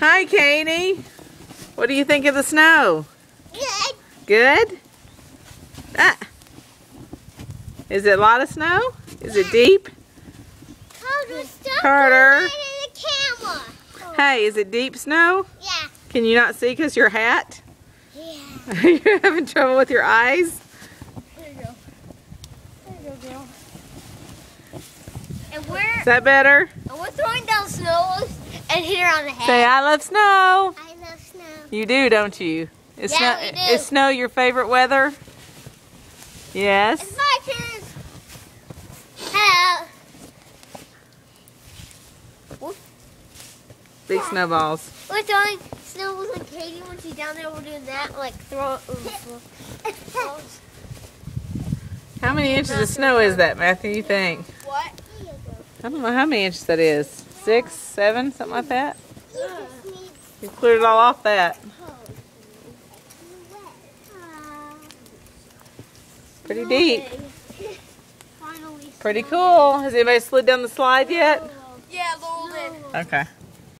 Hi, Katie. What do you think of the snow? Good. Good? Ah. Is it a lot of snow? Is it deep? Carter. Hey, is it deep snow? Yeah. Can you not see because your hat? Yeah. Are you having trouble with your eyes? There you go. There you go, girl. Is that better? And we're throwing down snow and hit her on the head. Say, I love snow. I love snow. You do, don't you? Is Yeah, snow, we do. Is snow your favorite weather? Yes. It's my turn. Hello. Big snowballs. We're throwing snowballs on Katie when she's down there. We're doing that, like throw. How many inches of snow is that, Matthew, you think? What? I don't know how many inches that is. 6, 7, something like that? You cleared it all off that. Pretty deep. Pretty cool. Has anybody slid down the slide yet? Yeah, a little bit. Okay.